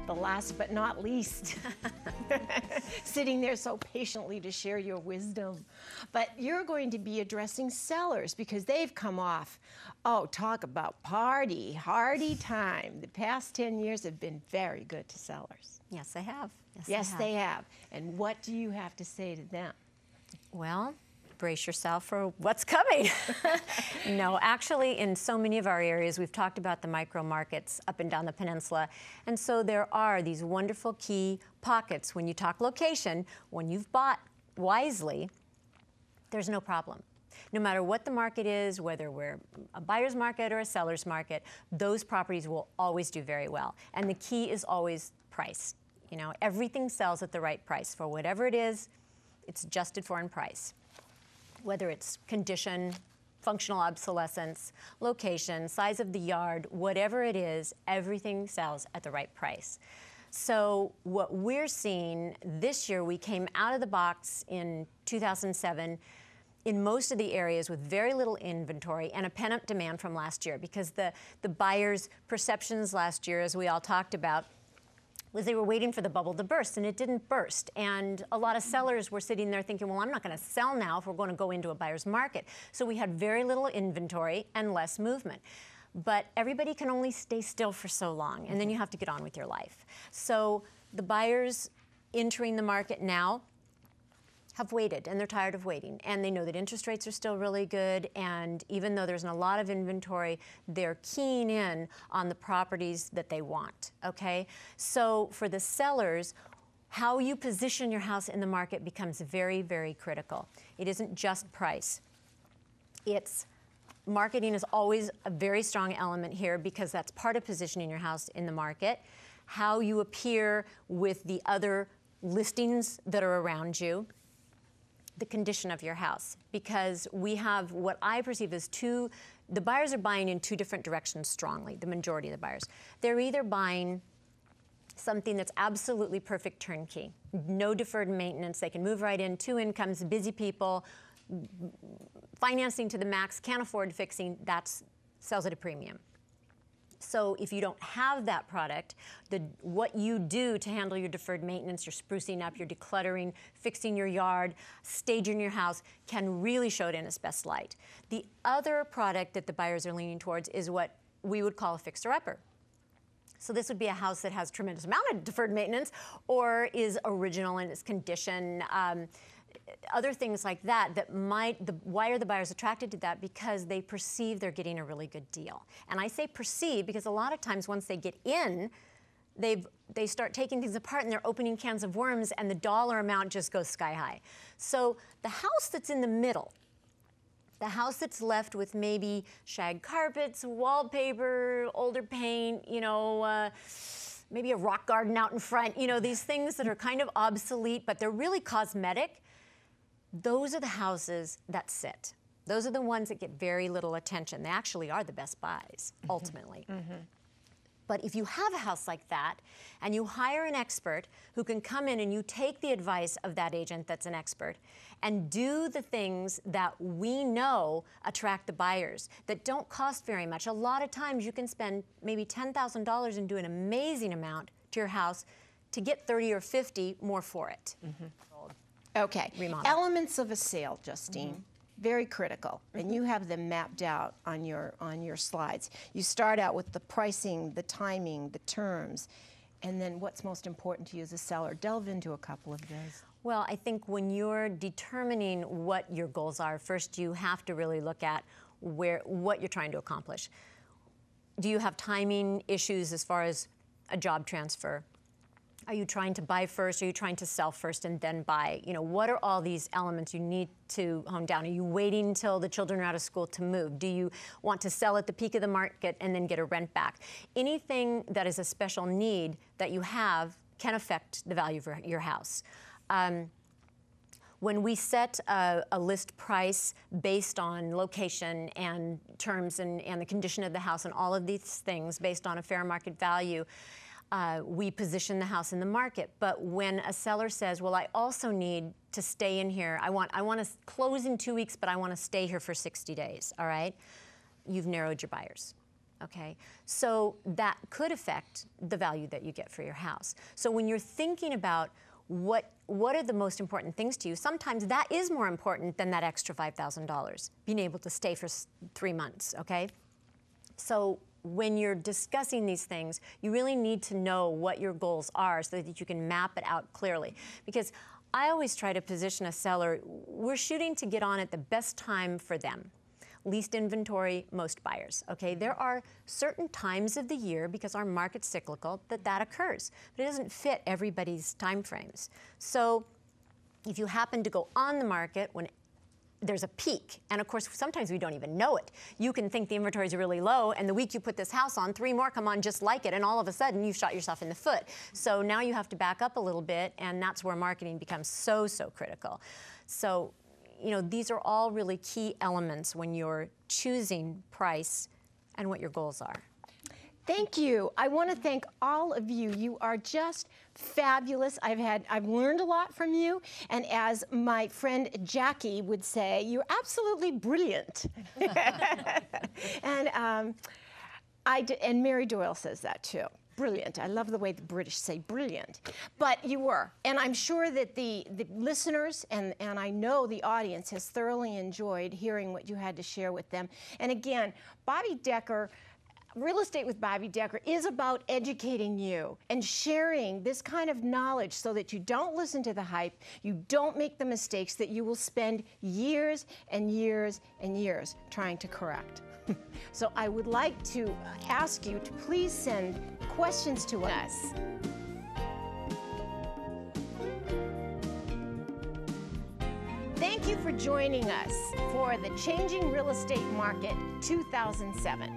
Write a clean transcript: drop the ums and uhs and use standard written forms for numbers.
the last but not least, sitting there so patiently to share your wisdom. But you're going to be addressing sellers because they've come off, oh, talk about hardy time. The past 10 years have been very good to sellers. Yes, they have. Yes, they have. And what do you have to say to them? Well, brace yourself for what's coming. No, actually, in so many of our areas, we've talked about the micro markets up and down the peninsula. And so there are these wonderful key pockets. When you talk location, when you've bought wisely, there's no problem. No matter what the market is, whether we're a buyer's market or a seller's market, those properties will always do very well. And the key is always price. You know, everything sells at the right price. For whatever it is, it's adjusted for in price. Whether it's condition, functional obsolescence, location, size of the yard, whatever it is, everything sells at the right price. So what we're seeing this year, we came out of the box in 2007 in most of the areas with very little inventory and a pent-up demand from last year, because the buyers' perceptions last year, as we all talked about, was they were waiting for the bubble to burst, and it didn't burst. And a lot of sellers were sitting there thinking, well, I'm not going to sell now if we're going to go into a buyer's market. So we had very little inventory and less movement. But everybody can only stay still for so long, and then you have to get on with your life. So the buyers entering the market now have waited, and they're tired of waiting. And they know that interest rates are still really good, and even though there's a lot of inventory, they're keying in on the properties that they want, okay? So for the sellers, how you position your house in the market becomes very, very critical. It isn't just price. It's marketing is always a very strong element here, because that's part of positioning your house in the market. How you appear with the other listings that are around you. The condition of your house, because we have what I perceive as the buyers are buying in two different directions strongly, the majority of the buyers. They're either buying something that's absolutely perfect turnkey, no deferred maintenance, they can move right in, 2 incomes, busy people, financing to the max, can't afford fixing, that sells at a premium. So if you don't have that product, what you do to handle your deferred maintenance, you're sprucing up, you're decluttering, fixing your yard, staging your house, can really show it in its best light. The other product that the buyers are leaning towards is what we would call a fixer-upper. So this would be a house that has tremendous amount of deferred maintenance or is original in its condition. Other things like that, why are the buyers attracted to that? Because they perceive they're getting a really good deal. And I say perceive because a lot of times once they get in, they start taking things apart and they're opening cans of worms, and the dollar amount just goes sky high. So the house that's in the middle, the house that's left with maybe shag carpets, wallpaper, older paint, you know, maybe a rock garden out in front, you know, these things that are kind of obsolete, but they're really cosmetic. Those are the houses that sit. Those are the ones that get very little attention. They actually are the best buys, ultimately. But if you have a house like that, and you hire an expert who can come in and you take the advice of that agent that's an expert and do the things that we know attract the buyers that don't cost very much. A lot of times you can spend maybe $10,000 and do an amazing amount to your house to get 30 or 50 more for it. Okay, remodel. Elements of a sale, Justine, very critical, and you have them mapped out on your slides. You start out with the pricing, the timing, the terms, and then what's most important to you as a seller. Delve into a couple of those. Well, I think when you're determining what your goals are, first you have to really look at what you're trying to accomplish. Do you have timing issues as far as a job transfer? Are you trying to buy first? Are you trying to sell first and then buy? You know, what are all these elements you need to hone down? Are you waiting until the children are out of school to move? Do you want to sell at the peak of the market and then get a rent back? Anything that is a special need that you have can affect the value of your house. When we set a list price based on location and terms and the condition of the house and all of these things based on a fair market value, we position the house in the market. But when a seller says, well, I also need to stay in here, I want to close in 2 weeks, but I want to stay here for 60 days, all right? You've narrowed your buyers, okay? So that could affect the value that you get for your house. So when you're thinking about what are the most important things to you, sometimes that is more important than that extra $5,000, being able to stay for 3 months, okay? So when you're discussing these things, you really need to know what your goals are so that you can map it out clearly. Because I always try to position a seller, we're shooting to get on at the best time for them. Least inventory, most buyers, okay? There are certain times of the year, because our market's cyclical, that occurs. But it doesn't fit everybody's time frames. So if you happen to go on the market when there's a peak, and of course, sometimes we don't even know it. You can think the inventory is really low, and the week you put this house on, 3 more come on just like it, and all of a sudden, you've shot yourself in the foot. So now you have to back up a little bit, and that's where marketing becomes so critical. So, you know, these are all really key elements when you're choosing price and what your goals are. Thank you. I want to thank all of you. You are just fabulous. I've learned a lot from you, and as my friend Jackie would say, you're absolutely brilliant. And and Mary Doyle says that too. Brilliant. I love the way the British say brilliant. But you were. And I'm sure that the listeners and I know the audience has thoroughly enjoyed hearing what you had to share with them. And again, Bobbi Decker, Real Estate with Bobbi Decker is about educating you and sharing this kind of knowledge so that you don't listen to the hype, you don't make the mistakes that you will spend years and years and years trying to correct. So I would like to ask you to please send questions to us. Thank you for joining us for the Changing Real Estate Market 2007.